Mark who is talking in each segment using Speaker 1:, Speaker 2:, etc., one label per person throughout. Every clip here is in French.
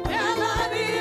Speaker 1: Melody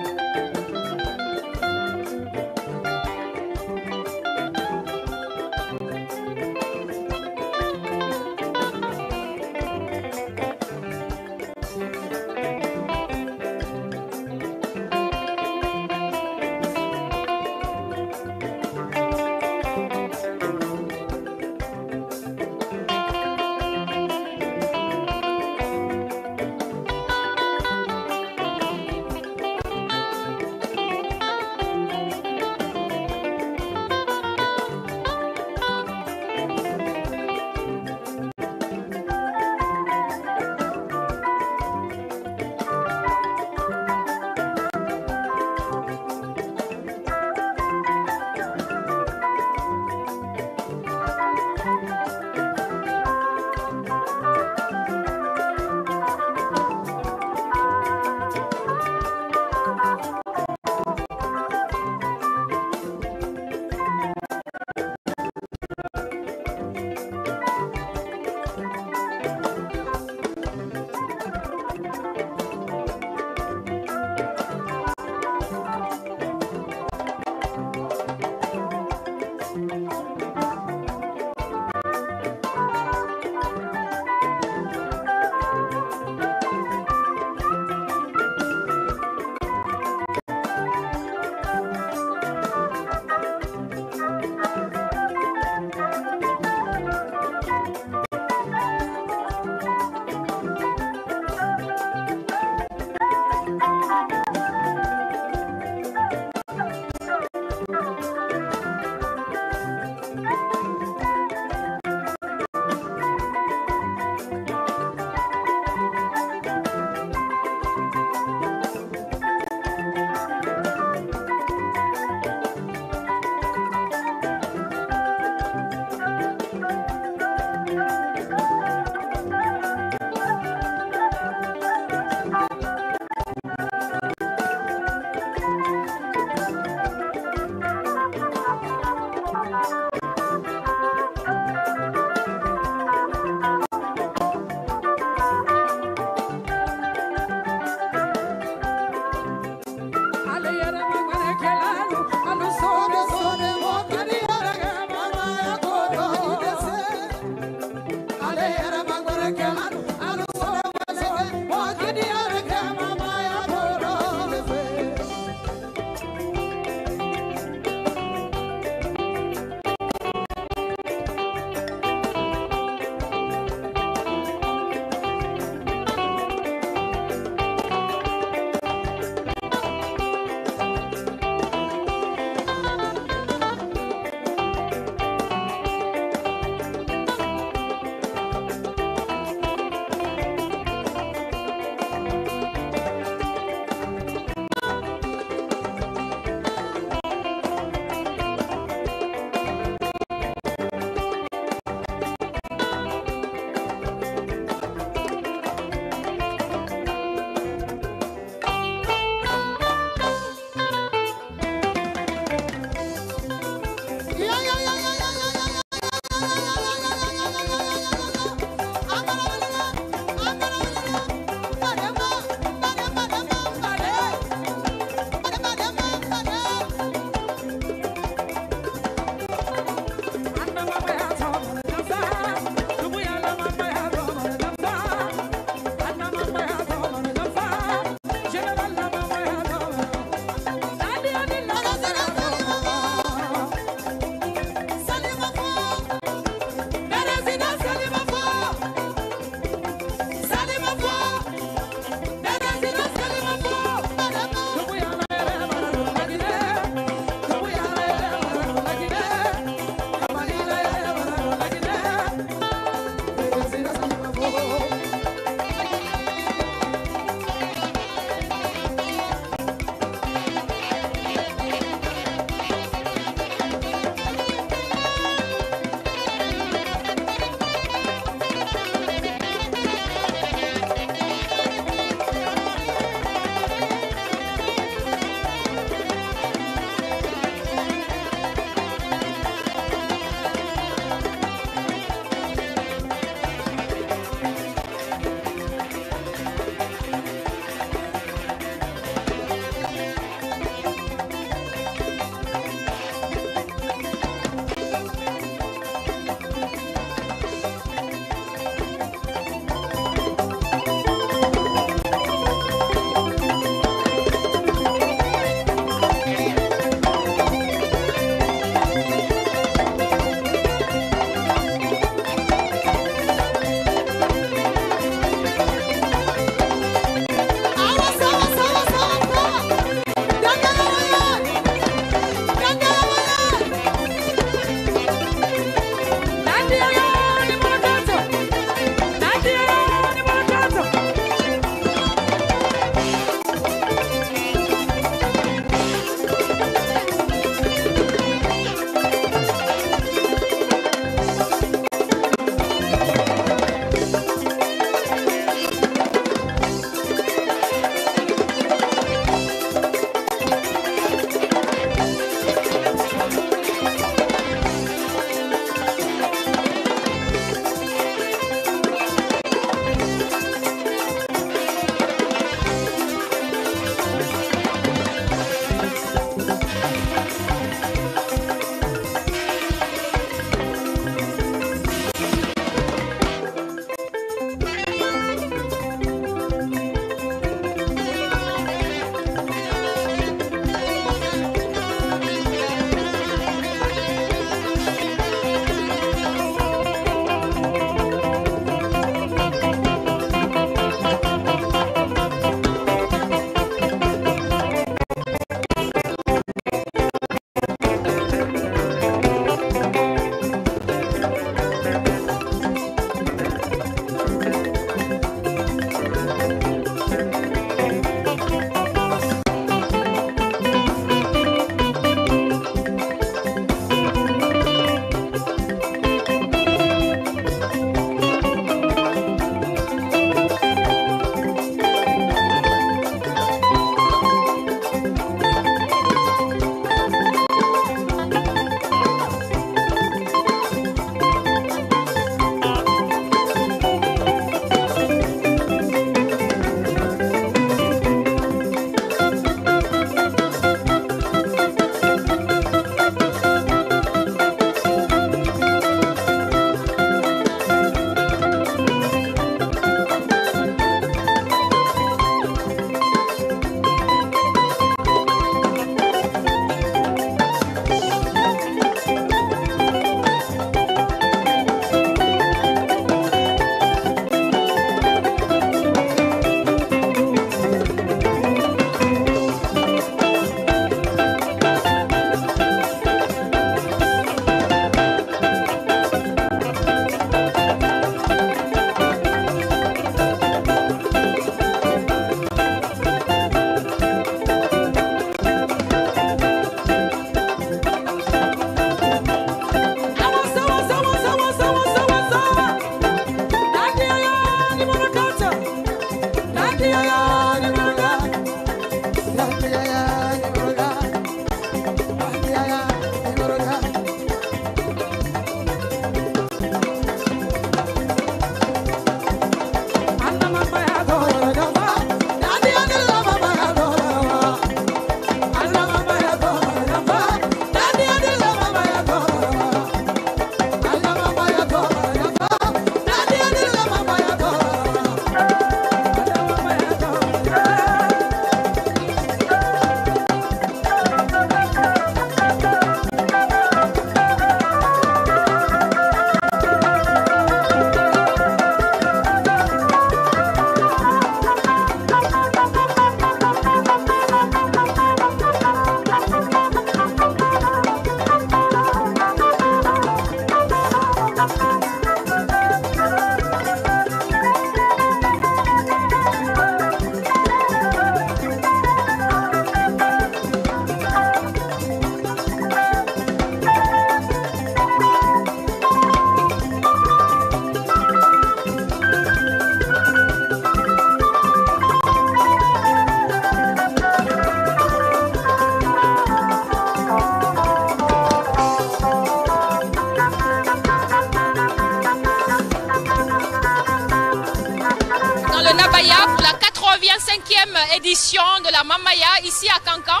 Speaker 1: le Nabaya pour la 85e édition de la Mamaya ici à Kankan.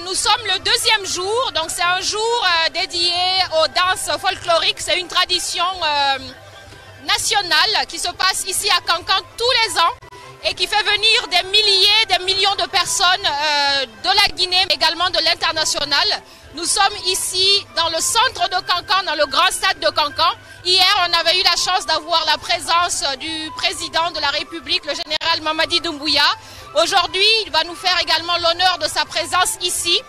Speaker 1: Nous sommes le deuxième jour, donc c'est un jour dédié aux danses folkloriques. C'est une tradition nationale qui se passe ici à Kankan tous les ans et qui fait venir des milliers, des millions de personnes de la Guinée, mais également de l'international. Nous sommes ici dans le centre de Kankan, dans le grand stade de Kankan. Hier, on avait eu la chance d'avoir la présence du président de la République, le général Mamadi Doumbouya. Aujourd'hui, il va nous faire également l'honneur de sa présence ici.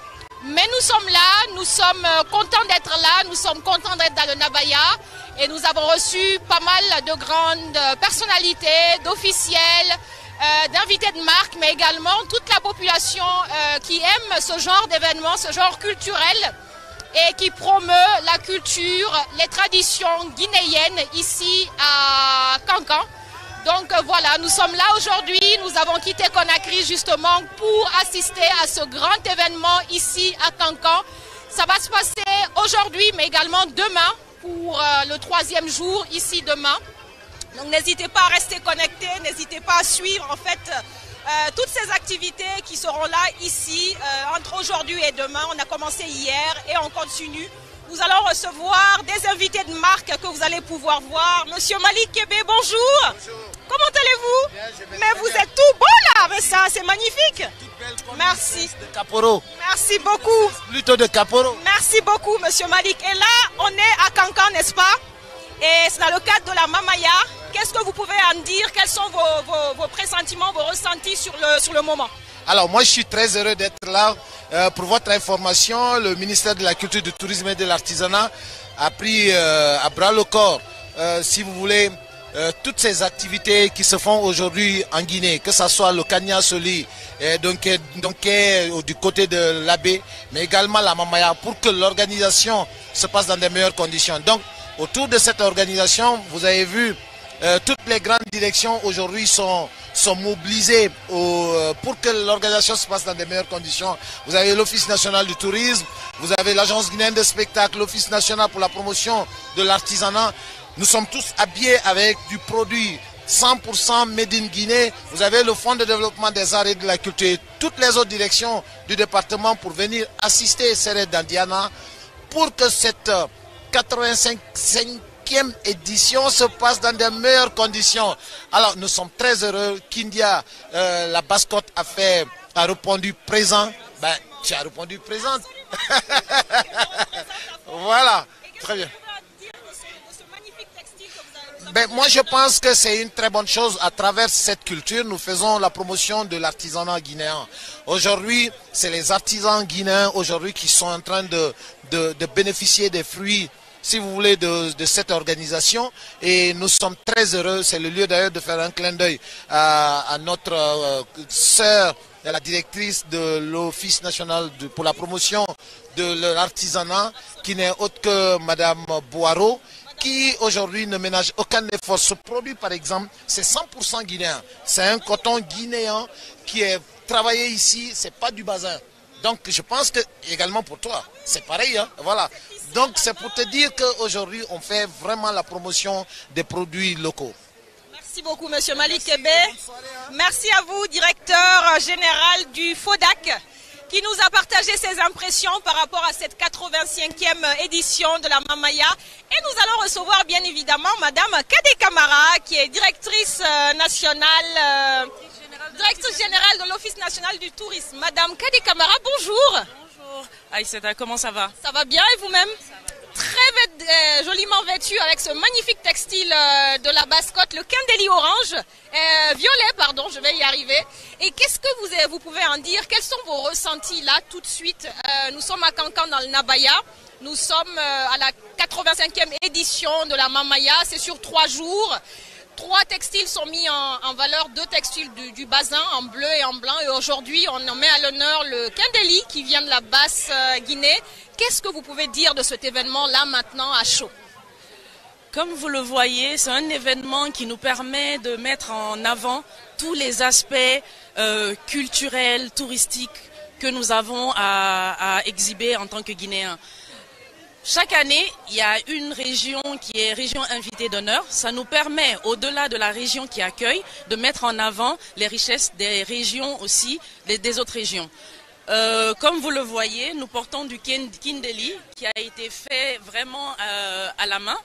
Speaker 1: Mais nous sommes là, nous sommes contents d'être là, nous sommes contents d'être dans le Nabaya. Et nous avons reçu pas mal de grandes personnalités, d'officiels, d'invités de marque, mais également toute la population qui aime ce genre d'événement, ce genre culturel et qui promeut la culture, les traditions guinéennes ici à Kankan. Donc voilà, nous sommes là aujourd'hui, nous avons quitté Conakry justement pour assister à ce grand événement ici à Kankan. Ça va se passer aujourd'hui mais également demain pour le 3e jour ici demain. Donc n'hésitez pas à rester connectés, n'hésitez pas à suivre en fait toutes ces activités qui seront là ici entre aujourd'hui et demain. On a commencé hier et on continue. Nous allons recevoir des invités de marque que vous allez pouvoir voir. Monsieur Malik Kébé, bonjour.
Speaker 2: Bonjour.
Speaker 1: Comment allez-vous?
Speaker 2: Bien,
Speaker 1: mais vous êtes tout beau là, mais ça c'est magnifique. Merci.
Speaker 2: De Caporo.
Speaker 1: Merci beaucoup.
Speaker 2: Plutôt de Caporo.
Speaker 1: Merci beaucoup Monsieur Malik. Et là, on est à Kankan, n'est-ce pas? Et c'est dans le cadre de la Mamaya. Qu'est-ce que vous pouvez en dire? Quels sont vos pressentiments, vos ressentis sur le moment?
Speaker 2: Alors moi je suis très heureux d'être là. Pour votre information, le ministère de la Culture, du Tourisme et de l'Artisanat a pris à bras le corps, si vous voulez, toutes ces activités qui se font aujourd'hui en Guinée, que ce soit le Kanya Soli, donc du côté de l'Abbé, mais également la Mamaya, pour que l'organisation se passe dans des meilleures conditions. Donc autour de cette organisation, vous avez vu, toutes les grandes directions aujourd'hui sont mobilisées pour que l'organisation se passe dans de meilleures conditions. Vous avez l'Office national du tourisme, vous avez l'Agence guinéenne de spectacle, l'Office national pour la promotion de l'artisanat. Nous sommes tous habillés avec du produit 100% made in Guinée. Vous avez le Fonds de développement des arts et de la culture, toutes les autres directions du département pour venir assister Séré Dandiana pour que cette 85e édition se passe dans de meilleures conditions. Alors nous sommes très heureux. Kindia, la mascotte, a répondu présent. Ben, tu as répondu présente. Voilà, très bien. Ben, moi je pense que c'est une très bonne chose. À travers cette culture, nous faisons la promotion de l'artisanat guinéen. Aujourd'hui, c'est les artisans guinéens aujourd'hui qui sont en train de bénéficier des fruits, si vous voulez, de cette organisation. Et nous sommes très heureux. C'est le lieu d'ailleurs de faire un clin d'œil à notre sœur, la directrice de l'Office national pour la promotion de l'artisanat, qui n'est autre que Madame Boireau, qui aujourd'hui ne ménage aucun effort. Ce produit, par exemple, c'est 100% guinéen. C'est un coton guinéen qui est travaillé ici, c'est pas du bazin. Donc je pense que également pour toi, c'est pareil, hein? Voilà. Donc c'est pour te dire qu'aujourd'hui, on fait vraiment la promotion des produits locaux.
Speaker 1: Merci beaucoup, Monsieur Malik Kébé. Merci à vous, directeur général du FODAC, qui nous a partagé ses impressions par rapport à cette 85e édition de la Mamaya. Et nous allons recevoir bien évidemment Madame Kade Kamara, qui est directrice nationale, directrice générale de l'Office national du tourisme. Madame Kade Kamara, bonjour.
Speaker 3: Bonjour. Aïssata, comment ça va?
Speaker 1: Ça va bien et vous-même? Très joliment vêtue avec ce magnifique textile de la mascotte, le Kendeli orange, violet, pardon, je vais y arriver. Et qu'est-ce que vous pouvez en dire? Quels sont vos ressentis là tout de suite? Nous sommes à Kankan dans le Nabaya, nous sommes à la 85e édition de la Mamaya, c'est sur 3 jours. 3 textiles sont mis en valeur, 2 textiles du Bazin en bleu et en blanc. Et aujourd'hui, on en met à l'honneur le Kendeli qui vient de la basse Guinée. Qu'est-ce que vous pouvez dire de cet événement-là maintenant à chaud?
Speaker 3: Comme vous le voyez, c'est un événement qui nous permet de mettre en avant tous les aspects culturels, touristiques que nous avons à exhiber en tant que Guinéens. Chaque année, il y a une région qui est région invitée d'honneur. Ça nous permet, au-delà de la région qui accueille, de mettre en avant les richesses des régions aussi, des autres régions. Comme vous le voyez, nous portons du Kindeli qui a été fait vraiment à la main.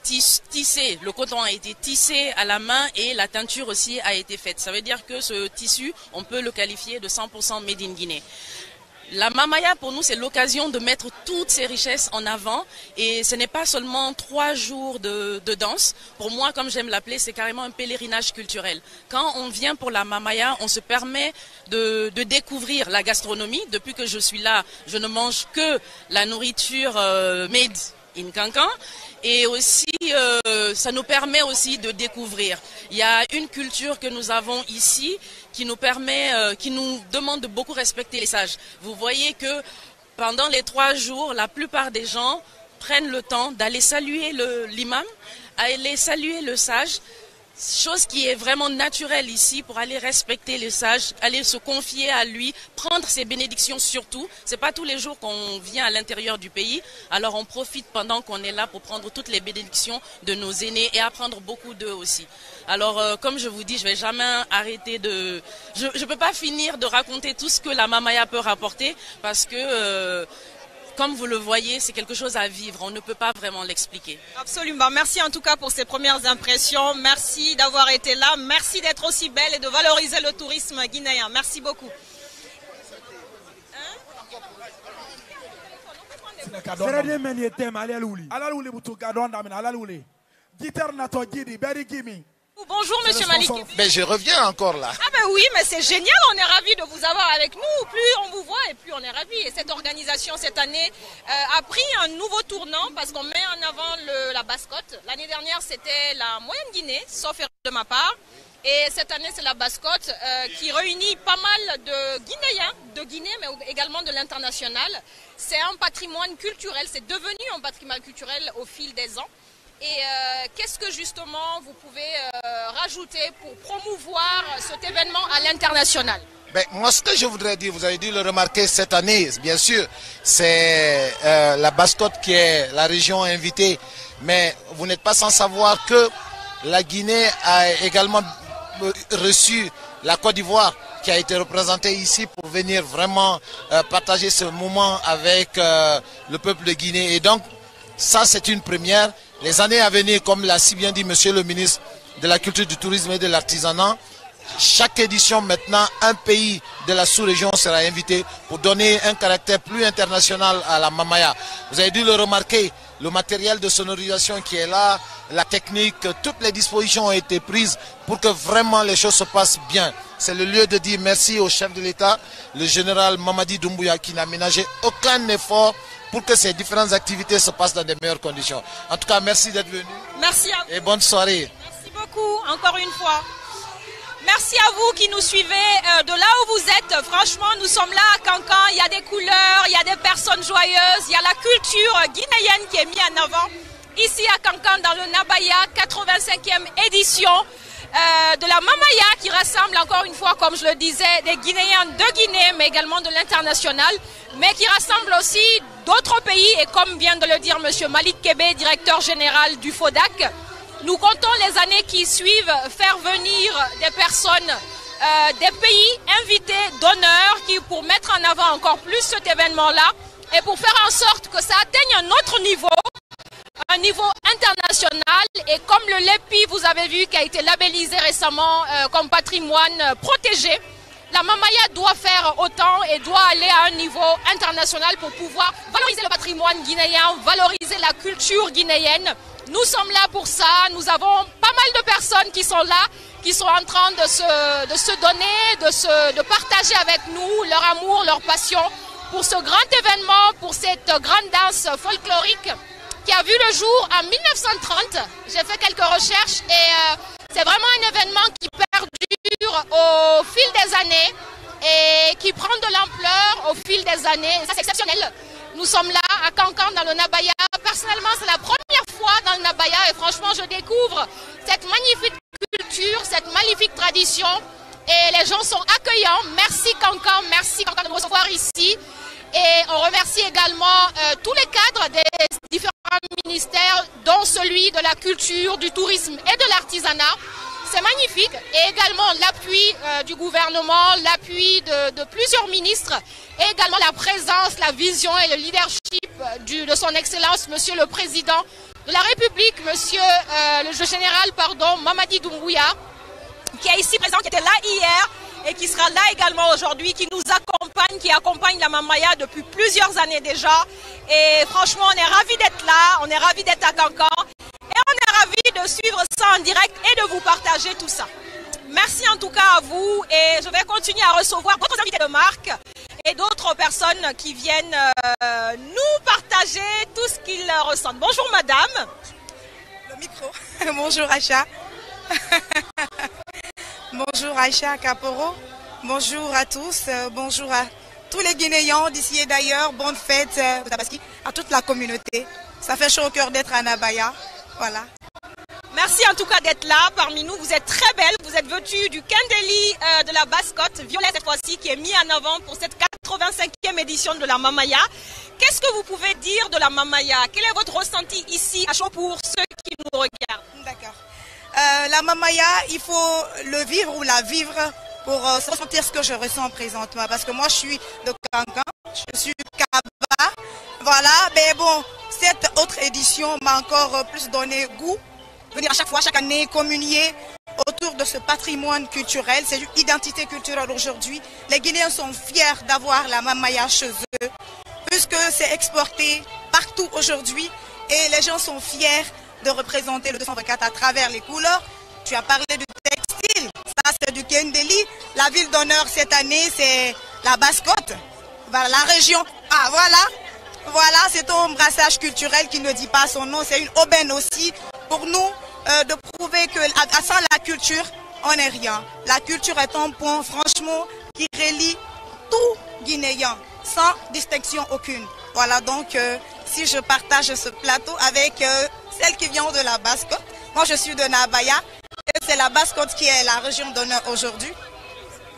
Speaker 3: Tissé, le coton a été tissé à la main et la teinture aussi a été faite. Ça veut dire que ce tissu, on peut le qualifier de 100% made in Guinée. La Mamaya, pour nous, c'est l'occasion de mettre toutes ces richesses en avant. Et ce n'est pas seulement 3 jours de danse. Pour moi, comme j'aime l'appeler, c'est carrément un pèlerinage culturel. Quand on vient pour la Mamaya, on se permet de découvrir la gastronomie. Depuis que je suis là, je ne mange que la nourriture made in Cancan. Et aussi, ça nous permet aussi de découvrir. Il y a une culture que nous avons ici qui nous permet, qui nous demande de beaucoup respecter les sages. Vous voyez que pendant les 3 jours, la plupart des gens prennent le temps d'aller saluer l'imam, aller saluer le sage. Chose qui est vraiment naturelle ici pour aller respecter les sages, aller se confier à lui, prendre ses bénédictions surtout. C'est pas tous les jours qu'on vient à l'intérieur du pays, alors on profite pendant qu'on est là pour prendre toutes les bénédictions de nos aînés et apprendre beaucoup d'eux aussi. Alors comme je vous dis, je vais jamais arrêter de... Je peux pas finir de raconter tout ce que la Mamaya peut rapporter parce que... Comme vous le voyez, c'est quelque chose à vivre. On ne peut pas vraiment l'expliquer.
Speaker 4: Absolument. Merci en tout cas pour ces premières impressions. Merci d'avoir été là. Merci d'être aussi belle et de valoriser le tourisme guinéen. Merci beaucoup. Bonjour Monsieur Malik.
Speaker 2: Ben, je reviens encore là.
Speaker 4: Ah ben oui, mais c'est génial, on est ravis de vous avoir avec nous. Plus on vous voit et plus on est ravis. Et cette organisation cette année a pris un nouveau tournant parce qu'on met en avant la Basse-Côte. L'année dernière c'était la Moyenne Guinée, sauf erreur de ma part. Et cette année c'est la Basse-Côte qui réunit pas mal de Guinéens, de Guinée mais également de l'international. C'est un patrimoine culturel, c'est devenu un patrimoine culturel au fil des ans. Et qu'est-ce que justement vous pouvez rajouter pour promouvoir cet événement à l'international?
Speaker 2: Ben, moi, ce que je voudrais dire, vous avez dû le remarquer cette année, bien sûr, c'est la Basse-Côte qui est la région invitée. Mais vous n'êtes pas sans savoir que la Guinée a également reçu la Côte d'Ivoire qui a été représentée ici pour venir vraiment partager ce moment avec le peuple de Guinée. Et donc, ça, c'est une première. Les années à venir, comme l'a si bien dit Monsieur le ministre de la Culture, du Tourisme et de l'Artisanat, chaque édition maintenant, un pays de la sous-région sera invité pour donner un caractère plus international à la Mamaya. Vous avez dû le remarquer, le matériel de sonorisation qui est là, la technique, toutes les dispositions ont été prises pour que vraiment les choses se passent bien. C'est le lieu de dire merci au chef de l'État, le général Mamadi Doumbouya, qui n'a ménagé aucun effort pour que ces différentes activités se passent dans de meilleures conditions. En tout cas, merci d'être venu.
Speaker 4: Merci à vous.
Speaker 2: Et bonne soirée.
Speaker 4: Merci beaucoup, encore une fois. Merci à vous qui nous suivez de là où vous êtes. Franchement, nous sommes là à Cancan. Il y a des couleurs, il y a des personnes joyeuses, il y a la culture guinéenne qui est mise en avant. Ici à Cancan, dans le Nabaya, 85e édition de la Mamaya qui rassemble encore une fois, comme je le disais, des Guinéens de Guinée, mais également de l'international, mais qui rassemble aussi d'autres pays. Et comme vient de le dire M. Malik Kébé, directeur général du FODAC, nous comptons les années qui suivent faire venir des personnes des pays invités d'honneur pour mettre en avant encore plus cet événement-là et pour faire en sorte que ça atteigne un autre niveau, un niveau international. Et comme le LEPI, vous avez vu, qui a été labellisé récemment comme patrimoine protégé, la Mamaya doit faire autant et doit aller à un niveau international pour pouvoir valoriser le patrimoine guinéen, valoriser la culture guinéenne. Nous sommes là pour ça, nous avons pas mal de personnes qui sont là, qui sont en train de se donner, de partager avec nous leur amour, leur passion pour ce grand événement, pour cette grande danse folklorique qui a vu le jour en 1930. J'ai fait quelques recherches et c'est vraiment un événement qui perdure au fil des années et qui prend de l'ampleur au fil des années. Ça, c'est exceptionnel. Nous sommes là à Cancan dans le Nabaya. Personnellement, c'est la première fois dans le Nabaya et franchement, je découvre cette magnifique culture, cette magnifique tradition et les gens sont accueillants. Merci Cancan de nous recevoir ici. Et on remercie également tous les cadres des
Speaker 1: différents ministères, dont celui de la culture, du tourisme et de l'artisanat. C'est magnifique. Et également l'appui du gouvernement, l'appui de plusieurs ministres, et également la présence, la vision et le leadership de son Excellence, Monsieur le Président de la République, Monsieur le général, Mamadi Doumbouya, qui est ici présent, qui était là hier et qui sera là également aujourd'hui, qui nous accompagne, qui accompagne la Mamaya depuis plusieurs années déjà. Et franchement, on est ravis d'être là, on est ravis d'être à Cancan et on est ravis de suivre ça en direct et de vous partager tout ça. Merci en tout cas à vous et je vais continuer à recevoir d'autres invités de marque et d'autres personnes qui viennent nous partager tout ce qu'ils ressentent. Bonjour madame.
Speaker 5: Le micro. Bonjour Aïcha. Bonjour Aïcha Kaporo. Bonjour à tous. Bonjour à tous les Guinéens d'ici et d'ailleurs. Bonne fête à toute la communauté. Ça fait chaud au cœur d'être à Nabaya. Voilà.
Speaker 4: Merci en tout cas d'être là parmi nous. Vous êtes très belle. Vous êtes vêtue du Kendeli de la Basse-Côte, violet cette fois-ci, qui est mis en avant pour cette 85e édition de la Mamaya. Qu'est-ce que vous pouvez dire de la Mamaya? Quel est votre ressenti ici à Chaud pour ceux qui nous regardent?
Speaker 5: D'accord. La Mamaya, il faut le vivre ou la vivre pour ressentir ce que je ressens présentement. Parce que moi, je suis de Cancan, je suis Kaba. Voilà, mais bon, cette autre édition m'a encore plus donné goût. Venir à chaque fois, chaque année, communier autour de ce patrimoine culturel, c'est une identité culturelle aujourd'hui. Les Guinéens sont fiers d'avoir la Mamaya chez eux, puisque c'est exporté partout aujourd'hui et les gens sont fiers de représenter le 224 à travers les couleurs. Tu as parlé du textile, ça c'est du Kendeli. La ville d'honneur cette année, c'est la Basse-Côte, voilà, la région. Ah voilà, voilà, c'est un brassage culturel qui ne dit pas son nom, c'est une aubaine aussi pour nous de prouver que sans la culture, on n'est rien. La culture est un point, franchement, qui relie tout Guinéen, sans distinction aucune. Voilà, donc si je partage ce plateau avec celle qui vient de la Basse-Côte, moi je suis de Nabaya, et c'est la Basse-Côte qui est la région d'honneur aujourd'hui.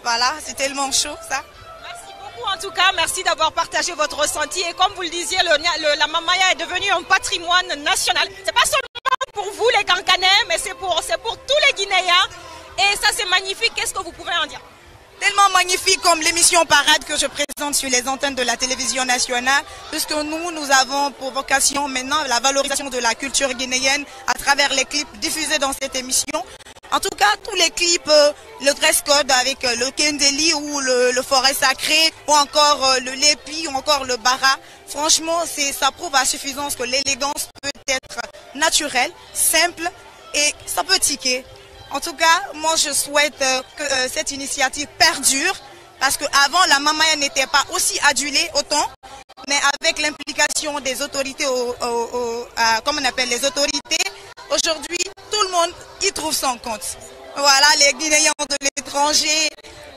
Speaker 5: Voilà, c'est tellement chaud ça.
Speaker 4: Merci beaucoup en tout cas, merci d'avoir partagé votre ressenti. Et comme vous le disiez, la Mamaya est devenue un patrimoine national. C'est pas seulement pour vous les Cancanais, mais c'est pour tous les Guinéens. Et ça c'est magnifique, qu'est-ce que vous pouvez en dire?
Speaker 5: Tellement magnifique comme l'émission Parade que je présente sur les antennes de la télévision nationale, puisque nous avons pour vocation maintenant la valorisation de la culture guinéenne à travers les clips diffusés dans cette émission. En tout cas, tous les clips, le dress code avec le Kendeli ou le forêt sacré, ou encore le Lépi, ou encore le Bara, franchement, ça prouve à suffisance que l'élégance peut être naturelle, simple et ça peut tiquer. En tout cas, moi je souhaite que cette initiative perdure parce qu'avant la Mamaya n'était pas aussi adulée autant, mais avec l'implication des autorités, comme on appelle les autorités, aujourd'hui tout le monde y trouve son compte. Voilà, les Guinéens de l'étranger,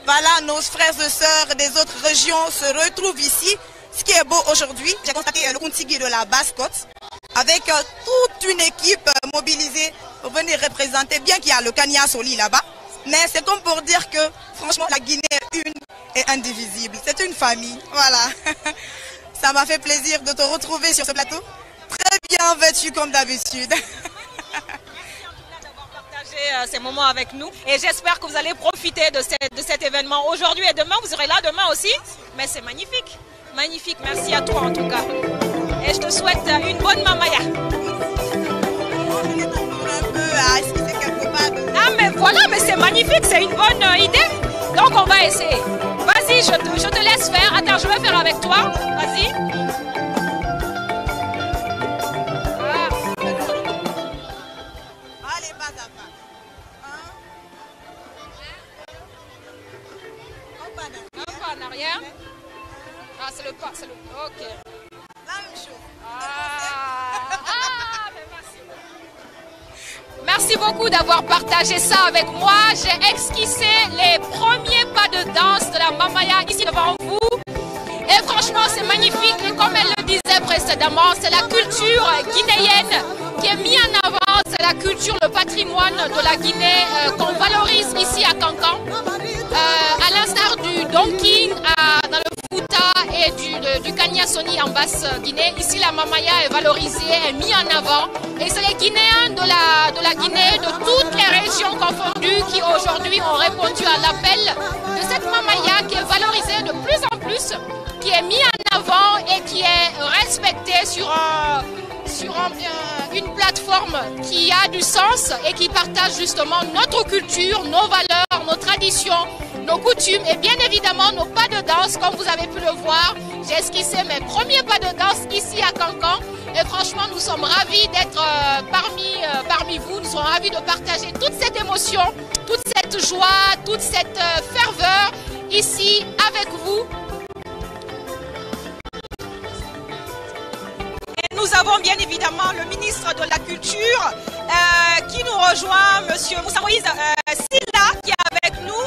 Speaker 5: voilà, nos frères et sœurs des autres régions se retrouvent ici. Ce qui est beau aujourd'hui, j'ai constaté le Kuntigi de la Basse-Côte, avec toute une équipe mobilisée pour venir représenter, bien qu'il y a le Kanya Soli là-bas, mais c'est comme pour dire que franchement la Guinée est une et indivisible, c'est une famille, voilà. Ça m'a fait plaisir de te retrouver sur ce plateau, très bien vêtu comme d'habitude.
Speaker 4: Merci en tout cas d'avoir partagé ces moments avec nous et j'espère que vous allez profiter de cet événement aujourd'hui et demain, vous serez là demain aussi, mais c'est magnifique, magnifique, merci à toi en tout cas. Et je te souhaite une bonne Mamaya. Ah mais voilà, mais c'est magnifique, c'est une bonne idée. Donc on va essayer. Vas-y, je te laisse faire. Attends, je vais faire avec toi. Vas-y.
Speaker 5: Allez, pas à pas.
Speaker 4: Un pas en arrière. Ah, c'est le pas, c'est le... Ok.
Speaker 5: La même chose.
Speaker 4: Mais merci beaucoup d'avoir partagé ça avec moi. J'ai esquissé les premiers pas de danse de la Mamaya ici devant vous. Et franchement, c'est magnifique. Et comme elle le disait précédemment, c'est la culture guinéenne qui est mise en avant. C'est la culture, le patrimoine de la Guinée qu'on valorise ici à Cancan. À l'instar du Donking dans le Fouta et du Kanya
Speaker 1: Sony en Basse-Guinée. Ici, la mamaya est valorisée, est mise en avant. Et c'est les Guinéens de la Guinée, de toutes les régions confondues, qui aujourd'hui ont répondu à l'appel de cette mamaya qui est valorisée de plus en plus, qui est mise en avant et qui est respectée sur une plateforme qui a du sens et qui partage justement notre culture, nos valeurs, nos traditions, nos coutumes et bien évidemment nos pas de danse. Comme vous avez pu le voir, j'ai esquissé mes premiers pas de danse ici à Cancan et franchement nous sommes ravis d'être parmi vous. Nous sommes ravis de partager toute cette émotion, toute cette joie, toute cette ferveur ici avec vous.
Speaker 4: Nous avons bien évidemment le ministre de la Culture qui nous rejoint, Monsieur Moussa Moïse Silla, qui est avec nous,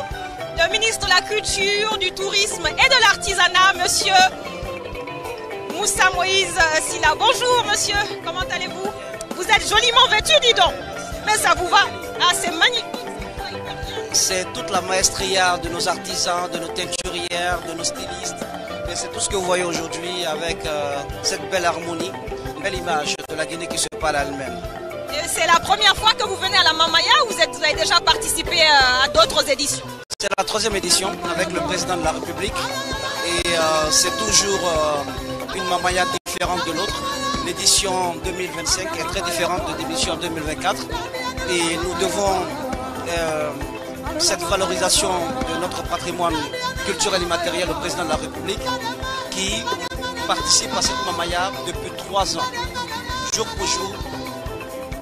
Speaker 4: le ministre de la Culture, du Tourisme et de l'Artisanat, Monsieur Moussa Moïse Silla. Bonjour Monsieur, comment allez-vous? Vous êtes joliment vêtu, dis donc, mais ça vous va? Ah, c'est magnifique.
Speaker 6: C'est toute la maestria de nos artisans, de nos teinturières, de nos stylistes. Et c'est tout ce que vous voyez aujourd'hui avec cette belle harmonie, une belle image de la Guinée qui se parle à elle-même.
Speaker 4: C'est la première fois que vous venez à la mamaya ou vous avez déjà participé à d'autres éditions?
Speaker 6: C'est la 3e édition avec le président de la République et c'est toujours une mamaya différente de l'autre. L'édition 2025 est très différente de l'édition 2024 et nous devons cette valorisation de notre patrimoine culturel et matériel au président de la République qui participe à cette mamaya depuis 3 ans, jour pour jour.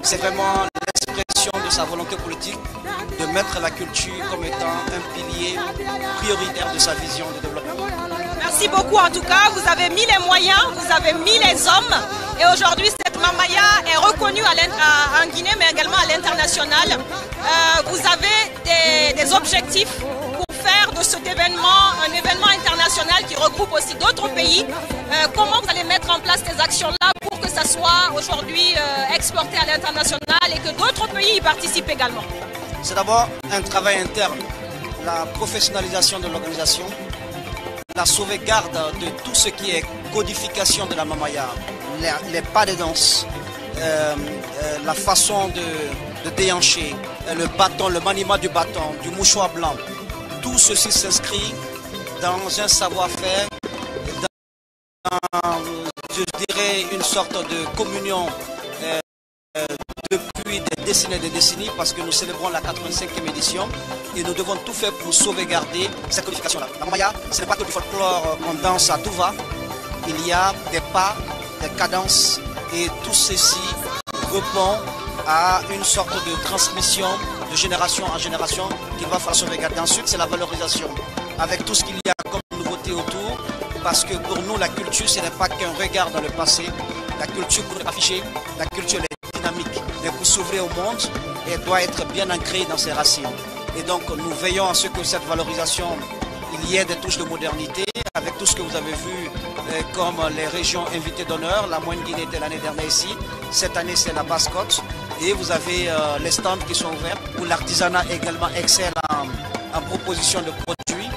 Speaker 6: C'est vraiment l'expression de sa volonté politique de mettre la culture comme étant un pilier prioritaire de sa vision de développement.
Speaker 4: Merci beaucoup en tout cas, vous avez mis les moyens, vous avez mis les hommes et aujourd'hui cette mamaya est reconnue en Guinée mais également à l'international. Vous avez des objectifs pour faire de cet événement un événement international qui regroupe aussi d'autres pays. Comment vous allez mettre en place ces actions-là pour que ça soit aujourd'hui exporté à l'international et que d'autres pays y participent également?
Speaker 6: C'est d'abord un travail interne, la professionnalisation de l'organisation, la sauvegarde de tout ce qui est codification de la mamaya, les pas de danse, la façon de déhancher, le bâton, le maniement du bâton, du mouchoir blanc. Tout ceci s'inscrit dans un savoir-faire, dans, je dirais, une sorte de communion depuis des décennies, parce que nous célébrons la 85e édition et nous devons tout faire pour sauvegarder cette codification-là. La mamaya, ce n'est pas que du folklore qu'on danse à tout va. Il y a des pas, des cadences et tout ceci répond à une sorte de transmission de génération en génération qu'il va falloir sauvegarder. Ensuite, c'est la valorisation avec tout ce qu'il y a comme nouveauté autour, parce que pour nous, la culture, ce n'est pas qu'un regard dans le passé. La culture pour nous afficher, la culture est dynamique, mais pour s'ouvrir au monde, elle doit être bien ancrée dans ses racines. Et donc, nous veillons à ce que cette valorisation, il y ait des touches de modernité, avec tout ce que vous avez vu comme les régions invitées d'honneur. La Moyenne Guinée était l'année dernière ici. Cette année, c'est la Basse-Côte. Et vous avez les stands qui sont ouverts, où l'artisanat également excelle en proposition de produits.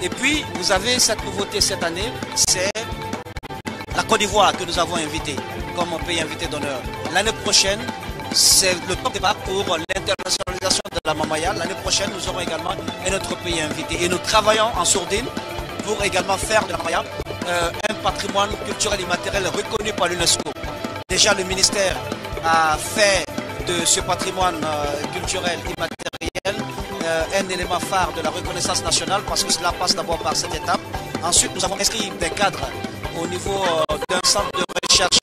Speaker 6: Et puis, vous avez cette nouveauté cette année, c'est la Côte d'Ivoire que nous avons invitée comme pays invité d'honneur. L'année prochaine, c'est le top départ pour l'internationalisation de la mamaya. L'année prochaine, nous aurons également un autre pays invité. Et nous travaillons en sourdine pour également faire de la mamaya un patrimoine culturel et matériel reconnu par l'UNESCO. Déjà, le ministère a fait de ce patrimoine culturel et matériel un élément phare de la reconnaissance nationale, parce que cela passe d'abord par cette étape. Ensuite, nous avons inscrit des cadres au niveau d'un centre de recherche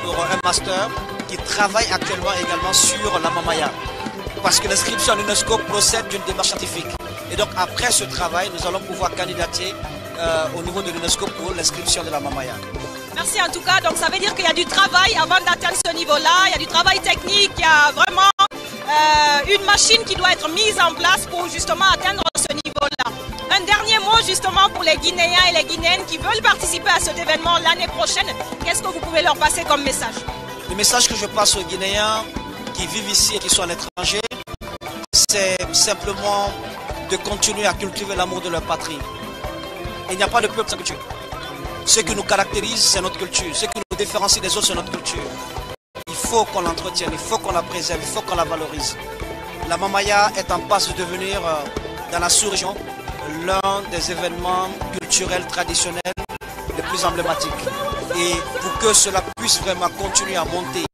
Speaker 6: pour un master qui travaille actuellement également sur la mamaya, parce que l'inscription à l'UNESCO procède d'une démarche scientifique. Et donc après ce travail, nous allons pouvoir candidater au niveau de l'UNESCO pour l'inscription de la mamaya.
Speaker 4: Merci en tout cas, donc ça veut dire qu'il y a du travail avant d'atteindre ce niveau-là, il y a du travail technique, il y a vraiment une machine qui doit être mise en place pour justement atteindre ce niveau-là. Un dernier mot justement pour les Guinéens et les Guinéennes qui veulent participer à cet événement l'année prochaine. Qu'est-ce que vous pouvez leur passer comme message?
Speaker 6: Le message que je passe aux Guinéens qui vivent ici et qui sont à l'étranger, c'est simplement de continuer à cultiver l'amour de leur patrie. Il n'y a pas de peuple sans culture. Ce qui nous caractérise, c'est notre culture. Ce qui nous différencie des autres, c'est notre culture. Il faut qu'on l'entretienne, il faut qu'on la préserve, il faut qu'on la valorise. La Mamaya est en passe de devenir, dans la sous-région, l'un des événements culturels traditionnels les plus emblématiques. Et pour que cela puisse vraiment continuer à monter